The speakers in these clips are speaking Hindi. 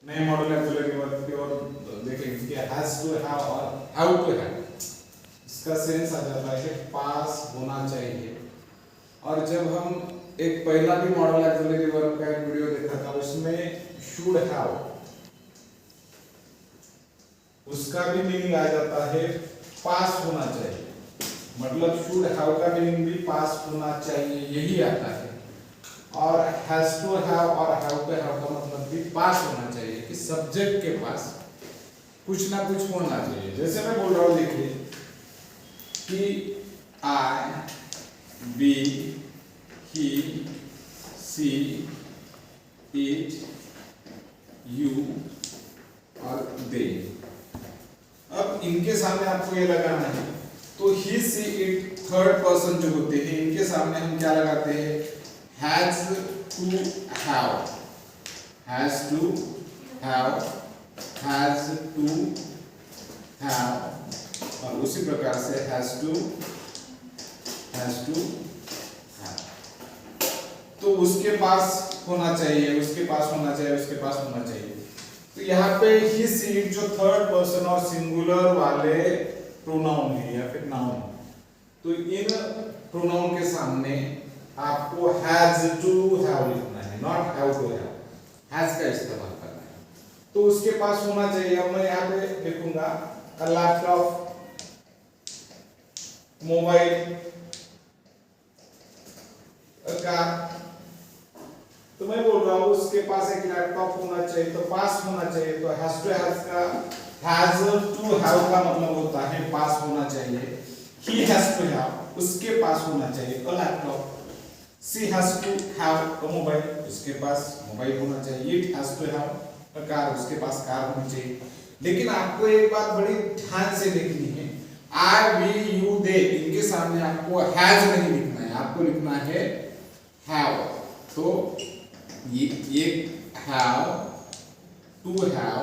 नए मॉडल एक्चुअली वर्ब की ओर देखेंगे कि हैज टू हैव और हाउ टू हैव, इसका सेंस आ जाता है पास होना चाहिए। और जब हम एक पहला भी मॉडल एक्चुअली वर्ब का एक वीडियो देखा था, उसमें शुड हैव, उसका भी मीनिंग आ जाता है पास होना चाहिए। मतलब शुड हैव का मीनिंग भी पास होना चाहिए, यही आता है। और हैज टू हैव और हैव टू हैव का मतलब भी पास होना चाहिए, कि सब्जेक्ट के पास कुछ ना कुछ होना चाहिए। जैसे मैं बोल रहा हूं, देखिए कि I, we, he, she, it, you और दे। अब इनके सामने आपको ये लगाना है, तो he, she, it third person जो होते हैं, इनके सामने हम क्या लगाते हैं, has to have, has to have, has to have, और उसी प्रकार से हैज टू हैव, तो उसके पास होना चाहिए, उसके पास होना चाहिए, उसके पास होना चाहिए। तो यहाँ पे ही, सी, इट जो थर्ड पर्सन और सिंगुलर वाले प्रोनाउन है या फिर नाउन, तो इन प्रोनाउन के सामने आपको हैज टू हैव लिखना है, not have to have, has का इस्तेमाल करना है। तो उसके पास होना चाहिए। अब मैं यहाँ पे लिखूंगा लैपटॉप, मोबाइल, कार, तो मैं बोल रहा हूँ उसके पास एक लैपटॉप होना चाहिए, तो पास होना चाहिए। तो हैज टू हैव का, हैज टू हैव का मतलब होता है पास होना चाहिए। ही हैज टू हैव, उसके पास होना चाहिए a laptop. She has to have a mobile, उसके पास मोबाइल होना चाहिए। It has to have a car, उसके पास कार होनी चाहिए। लेकिन आपको एक बात बड़ी ध्यान से देखनी है, आई, वी, यू, दे, इनके सामने आपको हैज नहीं लिखना है, आपको लिखना है हैव। तो ये have to have,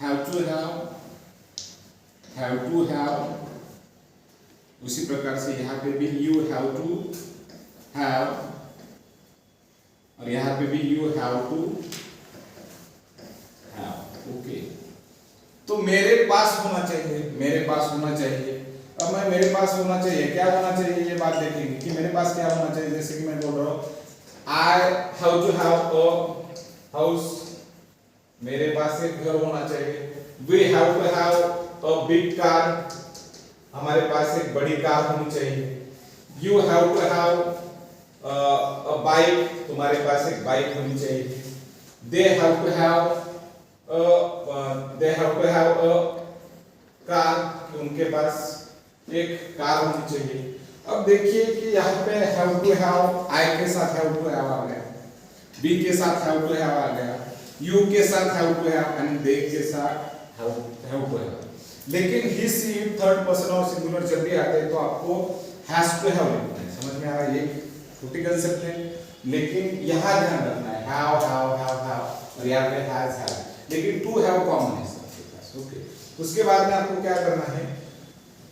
have to have, have to have, उसी प्रकार से यहाँ पे भी यू हैव टू हैव, और यहाँ पे भी you have to have. Okay, तो मेरे पास होना चाहिए, मेरे पास होना चाहिए। अब मैं मेरे पास होना चाहिए, क्या होना चाहिए, ये बात देखेंगे कि मेरे पास क्या होना चाहिए। जैसे कि मैं बोल रहा हूँ I have to have a house, मेरे पास एक घर होना चाहिए। We have to have a big car, हमारे पास एक बड़ी कार होनी चाहिए। You have to have a bike, तुम्हारे पास एक बाइक होनी चाहिए। They have to have a car, उनके पास एक कार होनी चाहिए। अब देखिए कि यहाँ पे हैव टू हैव, आई के साथ हैव टू हैव आ गया, बी के साथ हैव टू हैव आ गया, यू के साथ have to have, and they के साथ हैव टू हैव। लेकिन he, she, it third person और सिंगुलर जब भी आते हैं तो आपको हैज टू हैव लिखना है। समझ में आ रहा है? ये छोटी कंसेप्ट है, लेकिन यहाँ ध्यान रखना है हैव, और यहाँ पे हैज, लेकिन टू हैव कॉमन है सबके पास। ओके, उसके बाद में आपको क्या करना है,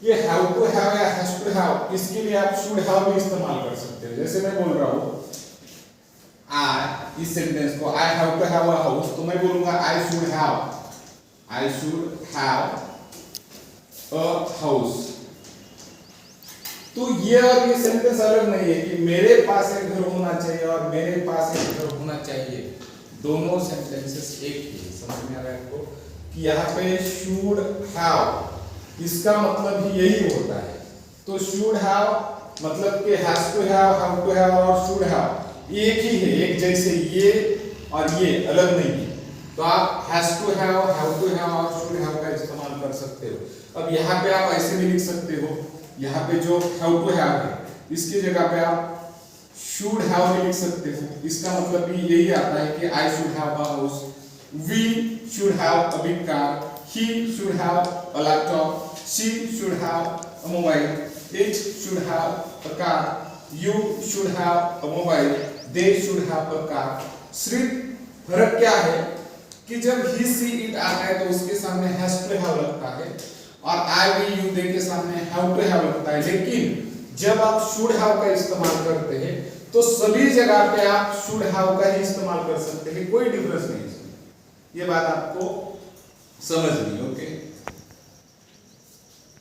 ये हैव टू हैव या हैज टू हैव, इसके लिए आप शुड हैव भी इस्तेमाल कर सकते हो। जैसे मैं बोल रहा हूँ आई, इस सेंटेंस को I have to have a house, तो मैं बोलूंगा I should have a house. तो ये और ये सेंटेंस अलग नहीं है कि मेरे पास एक घर होना चाहिए और मेरे पास एक घर होना चाहिए, दोनों सेंटेंसेस एक ही है। समझ में आ रहा है आपको कि यहाँ पे शुड हैव, इसका मतलब ही यही होता है। तो शुड हैव मतलब कि has to have to have और शुड हैव एक ही है, एक जैसे, ये और ये अलग नहीं है। तो आप has to have to have और शुड हैव का इस्तेमाल कर सकते हो। अब यहाँ पे आप ऐसे भी लिख सकते हो, यहाँ पे जो हैव टू हैव है इसकी जगह पे आप शुड हैव भी लिख सकते हो। इसका मतलब भी यही आता है कि I should have a house, we should have a big car, he should have a laptop, she should have a mobile, it should have a car, you should have a mobile, they should have a car। सिर्फ फर्क क्या है कि जब he, she, it आता है तो उसके सामने has to have लगता है, और I, we, you, they के सामने have to have लगता है। लेकिन जब आप should have का इस्तेमाल करते हैं तो सभी जगह पे आप should have का ही इस्तेमाल कर सकते हैं, कोई डिफरेंस नहीं है। ये बात आपको समझनी, ओके।